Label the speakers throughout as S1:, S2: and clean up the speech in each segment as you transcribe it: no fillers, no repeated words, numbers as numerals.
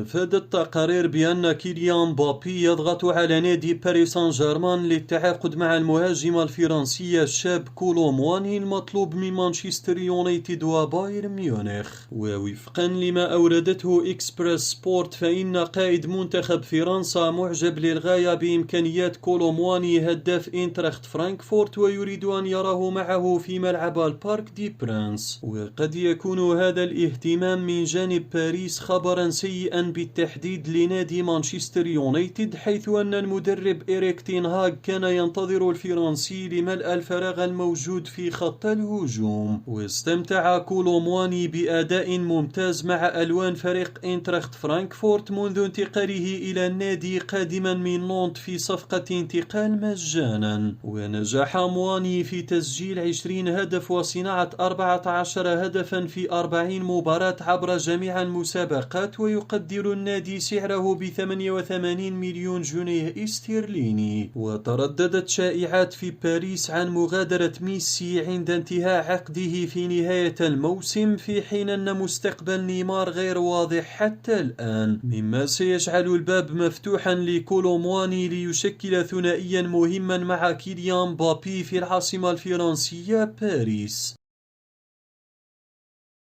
S1: أفادت تقارير بأن كيليان مبابي يضغط على نادي باريس سان جيرمان للتعاقد مع المهاجم الفرنسي الشاب كولو مواني المطلوب من مانشستر يونايتد وبايرن ميونخ. ووفقا لما أوردته إكسبريس سبورت فإن قائد منتخب فرنسا معجب للغاية بإمكانيات كولو مواني هداف إنتراخت فرانكفورت ويريد أن يراه معه في ملعب البارك دي برانس. وقد يكون هذا الاهتمام من جانب باريس خبرا سيئا بالتحديد لنادي مانشستر يونايتد، حيث أن المدرب إريك تين هاغ كان ينتظر الفرنسي لملء الفراغ الموجود في خط الهجوم. واستمتع كولو مواني بأداء ممتاز مع ألوان فريق إنتراخت فرانكفورت منذ انتقاله إلى النادي قادما من نونت في صفقة انتقال مجانا. ونجح مواني في تسجيل 20 هدف وصناعة 14 هدفا في 40 مباراة عبر جميع المسابقات، ويقدر النادي سعره ب 88 مليون جنيه استرليني. وترددت شائعات في باريس عن مغادرة ميسي عند انتهاء عقده في نهاية الموسم، في حين أن مستقبل نيمار غير واضح حتى الآن، مما سيجعل الباب مفتوحا لكولو مواني ليشكل ثنائيا مهما مع كيليان مبابي في العاصمة الفرنسية باريس.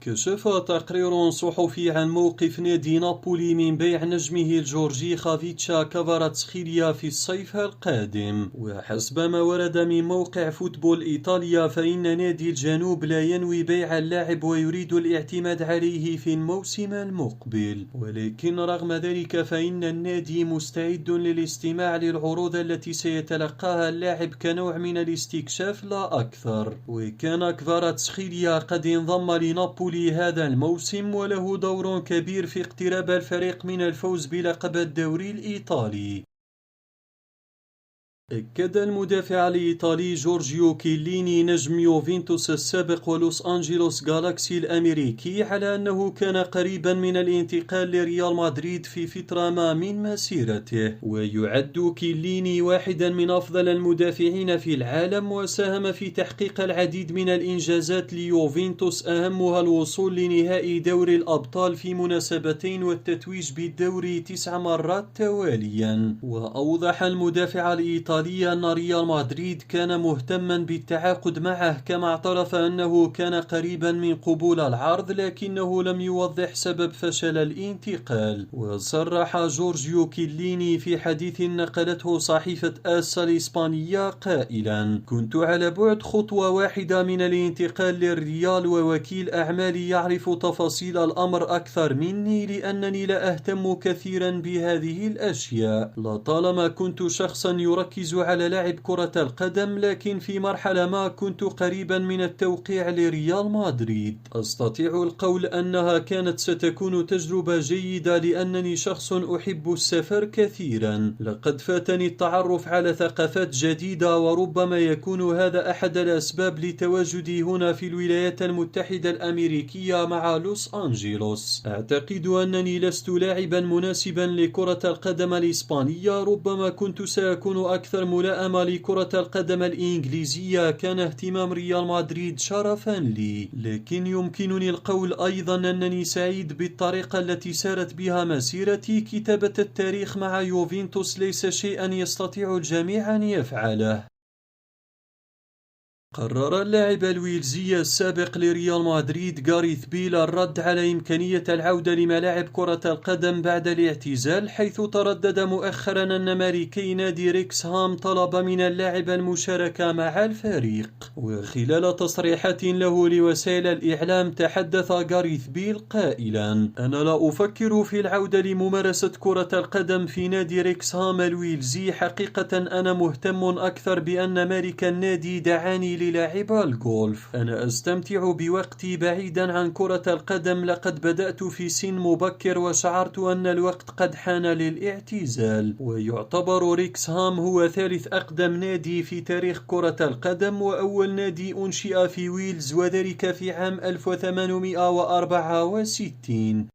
S1: كشف تقرير صحفي عن موقف نادي نابولي من بيع نجمه الجورجي خافيتشا كفاراتسخيليا في الصيف القادم. وحسب ما ورد من موقع فوتبول إيطاليا فإن نادي الجنوب لا ينوي بيع اللاعب ويريد الاعتماد عليه في الموسم المقبل، ولكن رغم ذلك فإن النادي مستعد للاستماع للعروض التي سيتلقاها اللاعب كنوع من الاستكشاف لا أكثر. وكان كفاراتسخيليا قد انضم لنابولي هذا الموسم وله دور كبير في اقتراب الفريق من الفوز بلقب الدوري الإيطالي. أكد المدافع الإيطالي جورجيو كيليني نجم يوفنتوس السابق ولوس أنجلوس غالاكسي الأمريكي على أنه كان قريبا من الانتقال لريال مدريد في فترة ما من مسيرته. ويعد كيليني واحدا من أفضل المدافعين في العالم، وساهم في تحقيق العديد من الإنجازات ليوفنتوس أهمها الوصول لنهائي دوري الأبطال في مناسبتين والتتويج بالدوري 9 مرات تواليا. وأوضح المدافع الإيطالي أن ريال مدريد كان مهتما بالتعاقد معه، كما اعترف أنه كان قريبا من قبول العرض لكنه لم يوضح سبب فشل الانتقال. وصرح جورجيو كيليني في حديث نقلته صحيفة آس الإسبانية قائلا: كنت على بعد خطوة واحدة من الانتقال للريال، ووكيل أعمالي يعرف تفاصيل الأمر أكثر مني لأنني لا أهتم كثيرا بهذه الأشياء. لطالما كنت شخصا يركز على لعب كرة القدم، لكن في مرحلة ما كنت قريبا من التوقيع لريال مدريد. أستطيع القول أنها كانت ستكون تجربة جيدة لأنني شخص أحب السفر كثيرا. لقد فاتني التعرف على ثقافات جديدة، وربما يكون هذا أحد الأسباب لتواجدي هنا في الولايات المتحدة الأمريكية مع لوس أنجلوس. أعتقد أنني لست لاعبا مناسبا لكرة القدم الإسبانية، ربما كنت سأكون أكثر ملائمة لكرة القدم الإنجليزية. كان اهتمام ريال مدريد شرفا لي، لكن يمكنني القول أيضا أنني سعيد بالطريقة التي سارت بها مسيرتي. كتابة التاريخ مع يوفنتوس ليس شيئا يستطيع الجميع أن يفعله. قرر اللاعب الويلزي السابق لريال مدريد غاريث بيل الرد على إمكانية العودة لملاعب كرة القدم بعد الاعتزال، حيث تردد مؤخرا أن مالكي نادي ريكسهام طلب من اللاعب المشاركة مع الفريق. وخلال تصريحات له لوسائل الإعلام تحدث غاريث بيل قائلا: أنا لا أفكر في العودة لممارسة كرة القدم في نادي ريكسهام الويلزي. حقيقة أنا مهتم أكثر بأن مالك النادي دعاني للاعب الجولف. أنا أستمتع بوقتي بعيدا عن كرة القدم. لقد بدأت في سن مبكر وشعرت أن الوقت قد حان للاعتزال. ويعتبر ريكسهام هو ثالث أقدم نادي في تاريخ كرة القدم، وأول نادي أنشئ في ويلز، وذلك في عام 1864.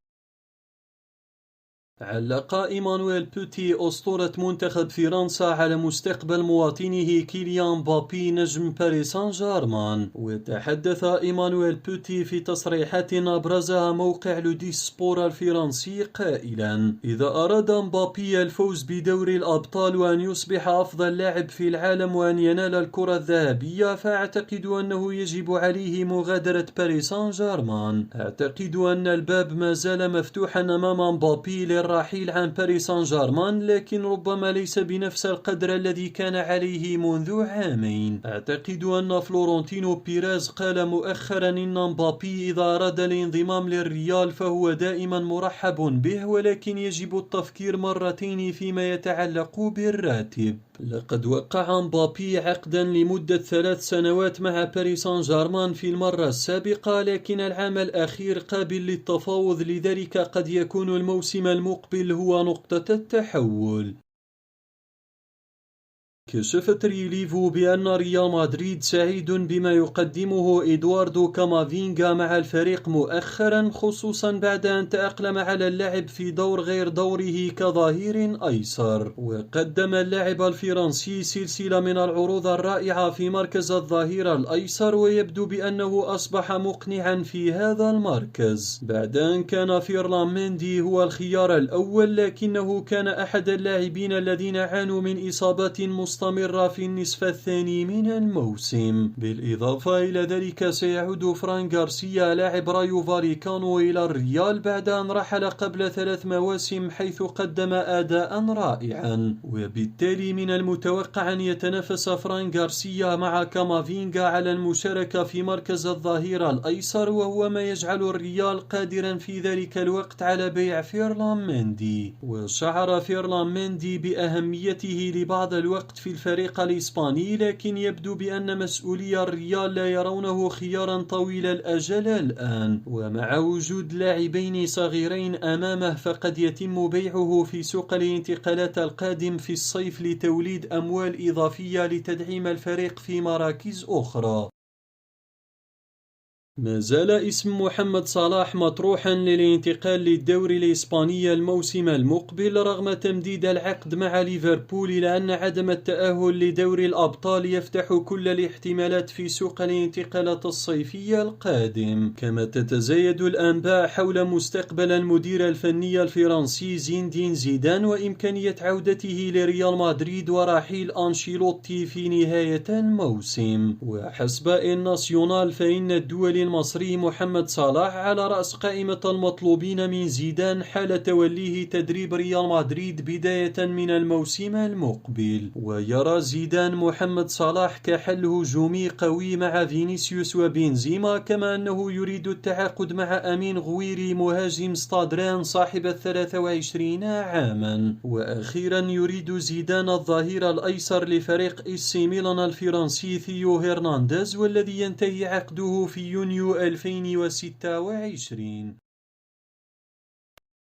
S1: علق إيمانويل بوتي أسطورة منتخب فرنسا على مستقبل مواطنه كيليان بابي نجم باريس سان جيرمان. وتحدث إيمانويل بوتي في تصريحات أبرزها موقع لودي سبور الفرنسي قائلا: إذا أراد مبابي الفوز بدوري الأبطال وأن يصبح أفضل لاعب في العالم وأن ينال الكرة الذهبية فأعتقد أنه يجب عليه مغادرة باريس سان جيرمان. أعتقد أن الباب ما زال مفتوحا أمام مبابي للرحيل عن باريس سان جيرمان، لكن ربما ليس بنفس القدر الذي كان عليه منذ عامين. أعتقد أن فلورنتينو بيريز قال مؤخرا إن مبابي إذا أراد الانضمام للريال فهو دائما مرحب به، ولكن يجب التفكير مرتين فيما يتعلق بالراتب. لقد وقع مبابي عقدا لمدة 3 سنوات مع باريس سان جيرمان في المرة السابقة، لكن العام الأخير قابل للتفاوض، لذلك قد يكون الموسم المقبل هو نقطة التحول. كشفت ريليفو بأن ريال مدريد سعيد بما يقدمه إدواردو كامافينغا مع الفريق مؤخرا، خصوصا بعد أن تأقلم على اللعب في دور غير دوره كظهير أيسر. وقدم اللاعب الفرنسي سلسلة من العروض الرائعة في مركز الظهير الأيسر، ويبدو بأنه أصبح مقنعا في هذا المركز بعد أن كان فيرلان ميندي هو الخيار الأول، لكنه كان أحد اللاعبين الذين عانوا من إصابات مستمرة في النصف الثاني من الموسم. بالإضافة إلى ذلك سيعود فران غارسيا لاعب رايو فاليكانو إلى الريال بعد أن رحل قبل 3 مواسم، حيث قدم أداء رائعا، وبالتالي من المتوقع أن يتنافس فران غارسيا مع كامافينغا على المشاركة في مركز الظهير الأيسر، وهو ما يجعل الريال قادرا في ذلك الوقت على بيع فيرلان ميندي. وشعر فيرلان ميندي بأهميته لبعض الوقت في الفريق الإسباني، لكن يبدو بأن مسؤولي الريال لا يرونه خيارا طويل الأجل الآن، ومع وجود لاعبين صغيرين أمامه فقد يتم بيعه في سوق الانتقالات القادم في الصيف لتوليد أموال إضافية لتدعيم الفريق في مراكز أخرى. ما زال اسم محمد صلاح مطروحا للانتقال للدوري الإسباني الموسم المقبل رغم تمديد العقد مع ليفربول، لأن عدم التأهل لدوري الأبطال يفتح كل الاحتمالات في سوق الانتقالات الصيفي القادم. كما تتزايد الأنباء حول مستقبل المدير الفني الفرنسي زين دين زيدان وإمكانية عودته لريال مدريد ورحيل أنشيلوتي في نهاية الموسم. وحسب الناسيونال فإن الدول المصري محمد صلاح على رأس قائمة المطلوبين من زيدان حال توليه تدريب ريال مدريد بداية من الموسم المقبل. ويرى زيدان محمد صلاح كحل هجومي قوي مع فينيسيوس وبنزيما، كما أنه يريد التعاقد مع أمين غويري مهاجم ستاد رين صاحب 23 عاما. وأخيرا يريد زيدان الظهير الأيسر لفريق إيسي ميلان الفرنسي ثيو هرنانديز، والذي ينتهي عقده في يونيو 2026.